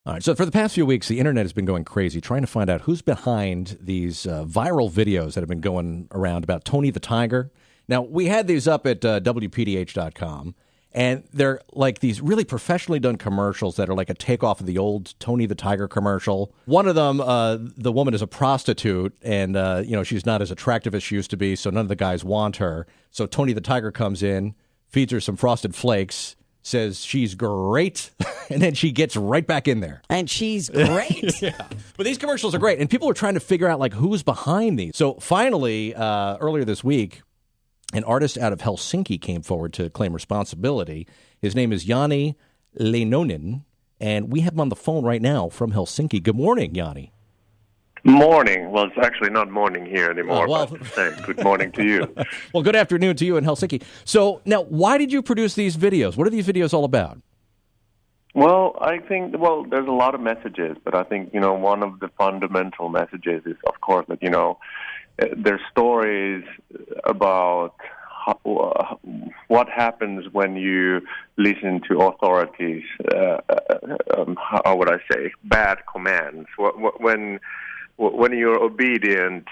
All right, so for the past few weeks, the internet has been going crazy trying to find out who's behind these viral videos that have been going around about Tony the Tiger. Now, we had these up at WPDH.com, and they're like these really professionally done commercials that are like a takeoff of the old Tony the Tiger commercial. One of them, the woman is a prostitute, and she's not as attractive as she used to be, so none of the guys want her. So Tony the Tiger comes in, feeds her some Frosted Flakes, says she's great, and then she gets right back in there. And she's great. Yeah. But these commercials are great, and people are trying to figure out, like, who's behind these. So finally, earlier this week, an artist out of Helsinki came forward to claim responsibility. His name is Yani Leinonen, and we have him on the phone right now from Helsinki. Good morning, Yani. Morning. Well, it's actually not morning here anymore, well, but say good morning to you. Well, good afternoon to you in Helsinki. So now, why did you produce these videos? What are these videos all about? Well, I think, there's a lot of messages, but I think, one of the fundamental messages is, of course, that, there's stories about what happens when you listen to authorities, how would I say, bad commands. When you're obedient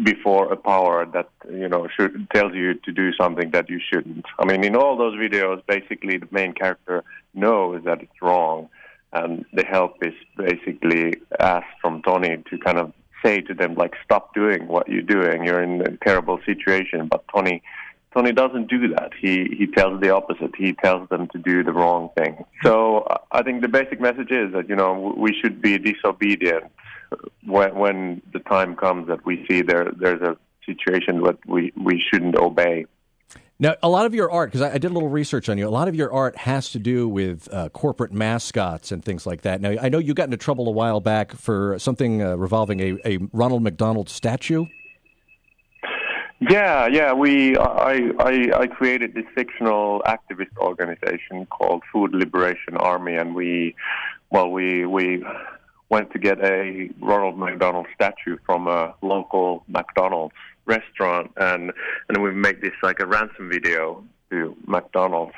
before a power that tells you to do something that you shouldn't. I mean, in all those videos, basically the main character knows that it's wrong, and the help is basically asked from Tony to kind of say to them, like, stop doing what you're doing. You're in a terrible situation. But Tony doesn't do that. He tells the opposite. He tells them to do the wrong thing. So I think the basic message is that, we should be disobedient when the time comes that we see there's a situation that we shouldn't obey. Now, a lot of your art, because I did a little research on you, a lot of your art has to do with corporate mascots and things like that. Now, I know you got into trouble a while back for something revolving a Ronald McDonald statue. Yeah. I created this fictional activist organization called Food Liberation Army, and we went to get a Ronald McDonald statue from a local McDonald's restaurant, and we make this like a ransom video to McDonald's,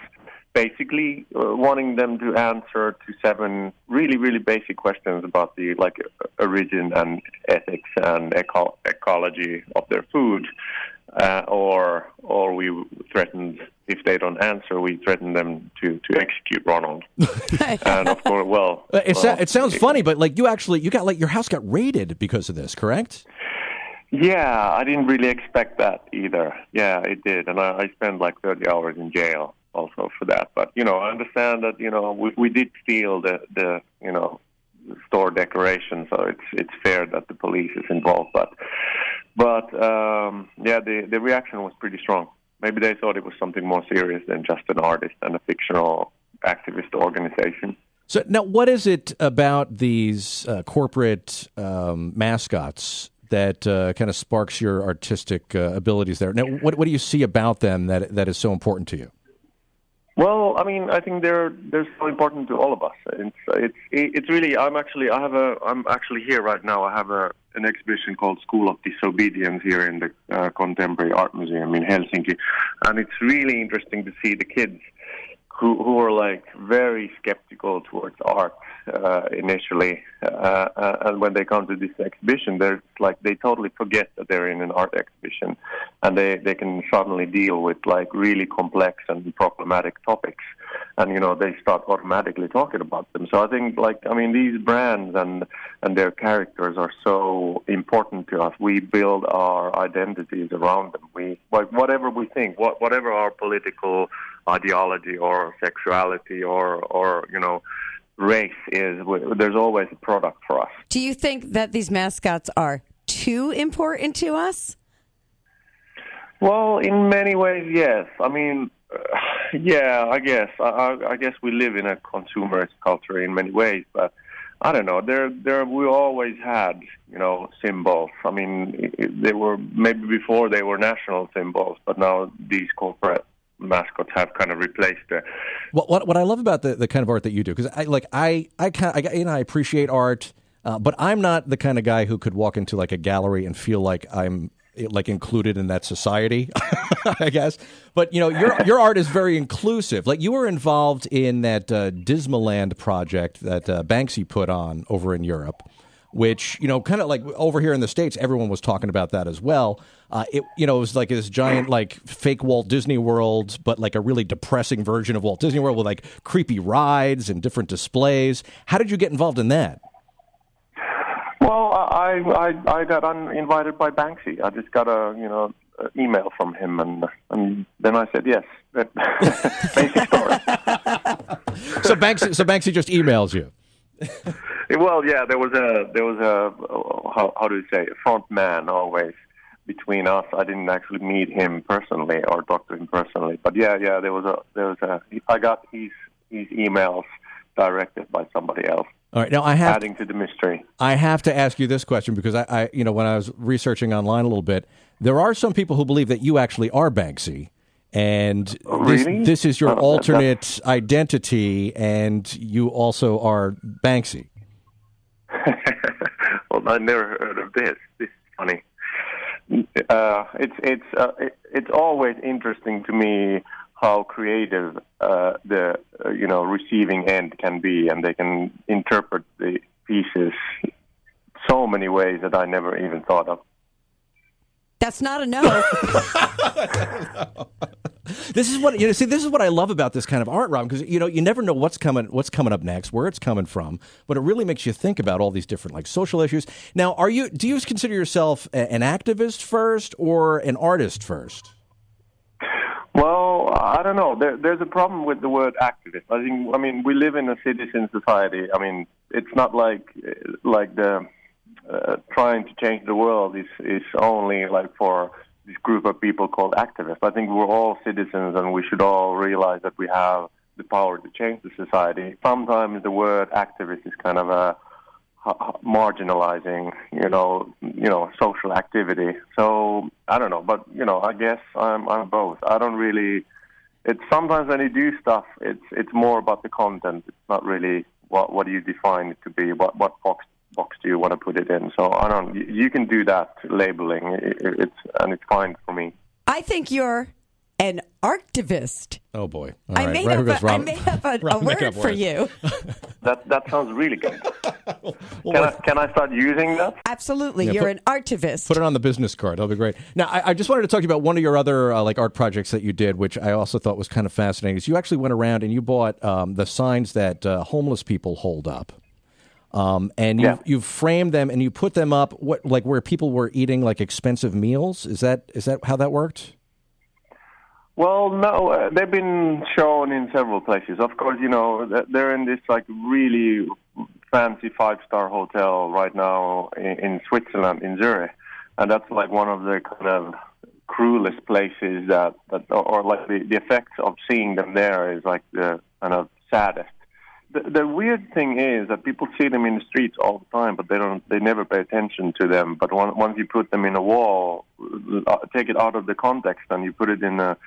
basically wanting them to answer to 7 really, really basic questions about the origin and ethics and ecology of their food, or we threatened, if they don't answer, we threaten them to execute Ronald. And of course, it sounds funny, but you got your house got raided because of this, correct? Yeah, I didn't really expect that either. Yeah, it did, and I spent 30 hours in jail also for that. But I understand that we did steal the store decoration, so it's fair that the police is involved. But the reaction was pretty strong. Maybe they thought it was something more serious than just an artist and a fictional activist organization. So now, what is it about these corporate mascots that kind of sparks your artistic abilities there? Now, what do you see about them that is so important to you? Well, I mean, I think they're so important to all of us. It's really. I'm actually here right now. I have an exhibition called School of Disobedience here in the Contemporary Art Museum in Helsinki, and it's really interesting to see the kids who are very skeptical towards art initially, and when they come to this exhibition, they totally forget that they're in an art exhibition, and they can suddenly deal with really complex and problematic topics, and they start automatically talking about them. So I think these brands and their characters are so important to us. We build our identities around them. We whatever we think, whatever our political ideology or sexuality or race is, there's always a product for us. Do you think that these mascots are too important to us? Well, in many ways, yes. I mean, I guess. I guess we live in a consumerist culture in many ways, but I don't know. We always had, symbols. I mean, they were maybe before they were national symbols, but now these corporate mascots have kind of replaced it. What I love about the kind of art that you do, because I appreciate art, but I'm not the kind of guy who could walk into a gallery and feel like I'm like included in that society, I guess. But your art is very inclusive. Like you were involved in that Dismaland project that Banksy put on over in Europe, which kind of like over here in the States, everyone was talking about that as well. It was like this giant like fake Walt Disney World, but like a really depressing version of Walt Disney World with like creepy rides and different displays. How did you get involved in that? Well, I got invited by Banksy. I just got a email from him, and then I said yes. Basic story. So Banksy just emails you. Well, yeah, there was a how do you say, a front man always between us. I didn't actually meet him personally or talk to him personally, but yeah, there was a I got his emails directed by somebody else. All right, now adding to the mystery. I have to ask you this question because I when I was researching online a little bit, there are some people who believe that you actually are Banksy, and this is your alternate identity, and you also are Banksy. Well, I never heard of this. This is funny. It's always interesting to me how creative the receiving end can be, and they can interpret the pieces so many ways that I never even thought of. That's not a no. This is what This is what I love about this kind of art, Rob, because you never know what's coming up next, where it's coming from, but it really makes you think about all these different like social issues. Now, do you consider yourself an activist first or an artist first? Well, I don't know. There's a problem with the word activist. I mean, we live in a citizen society. I mean, it's not like the trying to change the world is only like for this group of people called activists. I think we're all citizens, and we should all realize that we have the power to change the society. Sometimes the word activist is kind of a marginalizing, social activity. So I don't know, but I guess I'm both. I don't really. It's sometimes when you do stuff, it's more about the content. It's not really what do you define it to be. What box do you want to put it in? So I don't. You can do that labeling. It's fine for me. I think you're an artivist. Oh boy! I made up a word for you. That sounds really good. Can I start using that? Absolutely. Yeah, you're an artivist. Put it on the business card. That'll be great. Now, I just wanted to talk to you about one of your other art projects that you did, which I also thought was kind of fascinating. Is you actually went around and you bought the signs that homeless people hold up. And you've framed them and you put them up where people were eating like expensive meals. Is that how that worked? Well, no, they've been shown in several places. Of course, they're in this like really fancy 5-star hotel right now in Switzerland, in Zurich, and that's like one of the kind of cruelest places that or like the effects of seeing them there is like the kind of saddest. The weird thing is that people see them in the streets all the time, but they never pay attention to them. But once you put them in a wall, take it out of the context, and you put it in a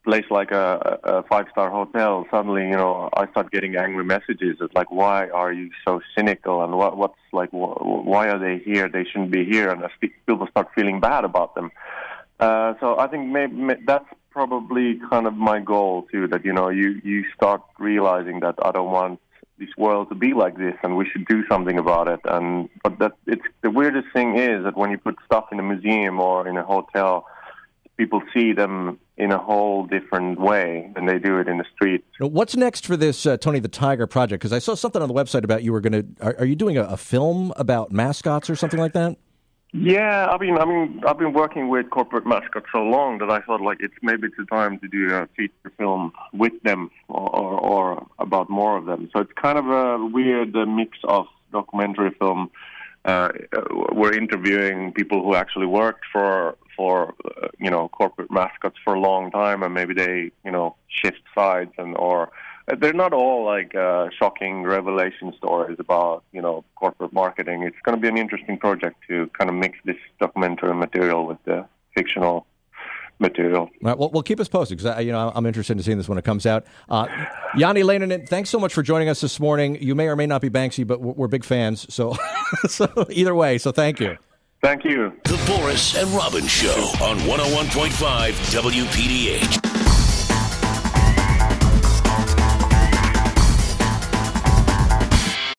place like a 5-star hotel, suddenly, I start getting angry messages. It's like, why are you so cynical? And what's like, why are they here? They shouldn't be here. And people start feeling bad about them. So I think maybe that's probably kind of my goal too, that you start realizing that I don't want this world to be like this, and we should do something about it. But it's the weirdest thing is that when you put stuff in a museum or in a hotel, people see them in a whole different way than they do it in the street. What's next for this Tony the Tiger project? Because I saw something on the website about you were going to. Are you doing a film about mascots or something like that? Yeah, I've been working with corporate mascots so long that I thought like maybe it's the time to do a feature film with them or about more of them. So it's kind of a weird mix of documentary film. We're interviewing people who actually worked for corporate mascots for a long time, and maybe they shift sides or. They're not all like shocking revelation stories about, corporate marketing. It's going to be an interesting project to kind of mix this documentary material with the fictional material. All right, well, keep us posted because I'm interested in seeing this when it comes out. Yani Leinonen, thanks so much for joining us this morning. You may or may not be Banksy, but we're big fans. So, so either way, so thank you. Thank you. The Boris and Robyn Show on 101.5 WPDH.